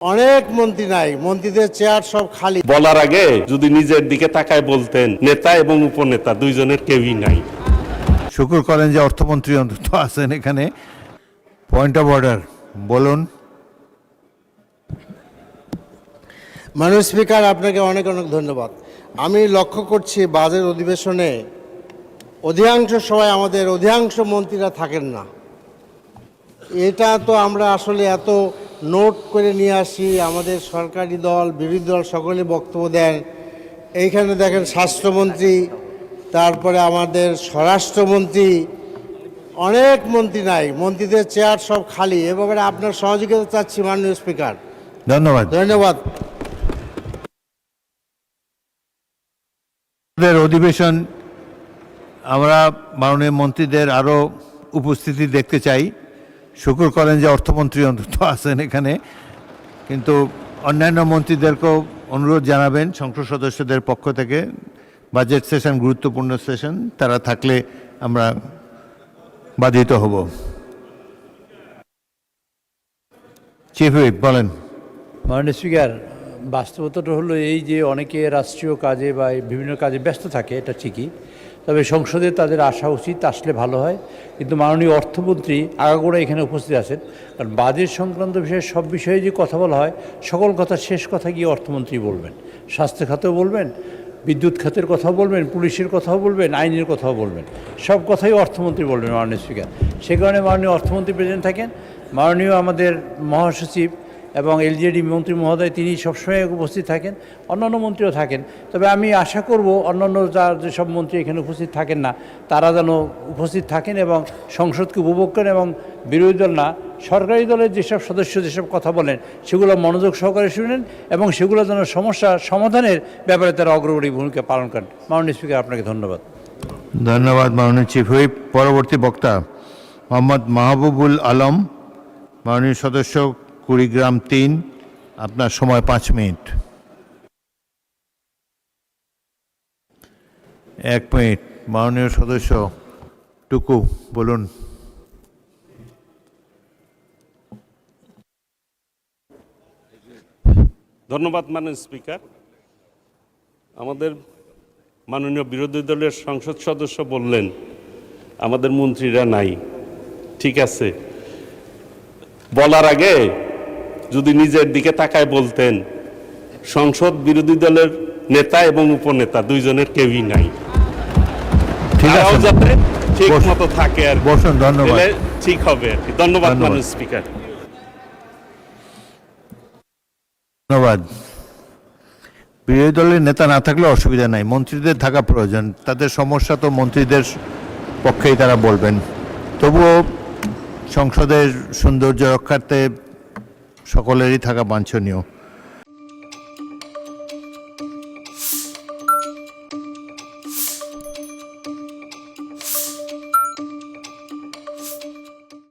অনেক মন্ত্রী নাই, মন্ত্রীদের চেয়ার সব খালি। বলার আগে যদি নিজের দিকে তাকায় বলতেন, নেতা এবং উপনেতা দুইজনের কেউই নাই। শুক্র করেন যে অর্থমন্ত্রী অন্তত আছেন এখানে। পয়েন্ট অফ অর্ডার বলুন। মাননীয় স্পিকার, আপনাকে অনেক অনেক ধন্যবাদ। আমি লক্ষ্য করছি বাজেট অধিবেশনে অধিকাংশ সময় আমাদের অধিকাংশ মন্ত্রীরা থাকেন না। এটা তো আমরা আসলে এত নোট করে নিয়ে আসি, আমাদের সরকারি দল বিরোধী দল সকলে বক্তব্য দেন। এইখানে দেখেন স্বাস্থ্যমন্ত্রী, তারপরে আমাদের স্বরাষ্ট্রমন্ত্রী, অনেক মন্ত্রী নাই, মন্ত্রীদের চেয়ার সব খালি। এ ব্যাপারে আপনার সহযোগিতা চাচ্ছি মাননীয় স্পিকার। ধন্যবাদ। ধন্যবাদ। অধিবেশন আমরা মাননীয় মন্ত্রীদের আরও উপস্থিতি দেখতে চাই। শুক্র করেন যে অর্থমন্ত্রী অন্তত আছেন এখানে, কিন্তু অন্যান্য মন্ত্রীদেরকেও অনুরোধ জানাবেন সংসদ সদস্যদের পক্ষ থেকে। বাজেট সেশন গুরুত্বপূর্ণ সেশন, তারা থাকলে আমরা বাধিত হব। চিফ হুইপ বলেন। মাননীয় স্পিকার, বাস্তবতাটা হলো এই যে অনেকে রাষ্ট্রীয় কাজে বা বিভিন্ন কাজে ব্যস্ত থাকে, এটা ঠিকই। তবে সংসদে তাদের আসা উচিত, আসলে ভালো হয়। কিন্তু মাননীয় অর্থমন্ত্রী আগাগোড়া এখানে উপস্থিত আছেন, কারণ বাজেট সংক্রান্ত বিষয়ে সব বিষয়ে যে কথা বলা হয়, সকল কথা শেষ কথা গিয়ে অর্থমন্ত্রী বলবেন। স্বাস্থ্য খাতেও বলবেন, বিদ্যুৎ খাতের কথাও বলবেন, পুলিশের কথাও বলবেন, আইনের কথাও বলবেন, সব কথাই অর্থমন্ত্রী বলবেন মাননীয় স্পিকার। সে কারণে মাননীয় অর্থমন্ত্রী প্রেজেন্ট থাকেন। মাননীয় আমাদের মহাসচিব এবং এলজেডি মন্ত্রী মহোদয় তিনি সবসময় উপস্থিত থাকেন, অন্যান্য মন্ত্রীও থাকেন। তবে আমি আশা করব অন্যান্য যেসব মন্ত্রী এখানে উপস্থিত থাকেন না, তারা যেন উপস্থিত থাকেন এবং সংসদকে উপভোগ করেন, এবং বিরোধী দল না, সরকারি দলের যেসব সদস্য যেসব কথা বলেন সেগুলো মনোযোগ সহকারে শুনেন এবং সেগুলো যেন সমস্যা সমাধানের ব্যাপারে তারা অগ্রগণী ভূমিকা পালন করেন। মাননীয় স্পিকার, আপনাকে ধন্যবাদ। ধন্যবাদ মাননীয় চিফ হুইপ। পরবর্তী বক্তা মোহাম্মদ মাহবুবুল আলম, মাননীয় সদস্য কুড়িগ্রাম 3, আপনার সময় 5 মিনিট। 1 মিনিট। মাননীয় সদস্য টুকু বলুন। ধন্যবাদ মাননীয় স্পিকার। আমাদের মাননীয় বিরোধী দলের সংসদ সদস্য বললেন আমাদের মন্ত্রীরা নাই। ঠিক আছে, বলার আগে যদি নিজের দিকে তাকায় বলতেন, সংসদ বিরোধী দলের নেতা এবং উপনেতা দুইজনের কেউই নাই। ঠিক আছে, যাতে ঠিক মতো থাকে আর বসুন। ধন্যবাদ, ঠিক হবে আর কি। ধন্যবাদ মাননীয় স্পিকার। ধন্যবাদ। বিরোধী দলের নেতা না থাকলে অসুবিধা নাই, মন্ত্রীদের থাকা প্রয়োজন। তাদের সমস্যা তো মন্ত্রীদের পক্ষেই তারা বলবেন। তবুও সংসদের সৌন্দর্য রক্ষার্থে সকলেরই থাকা বাঞ্ছনীয়।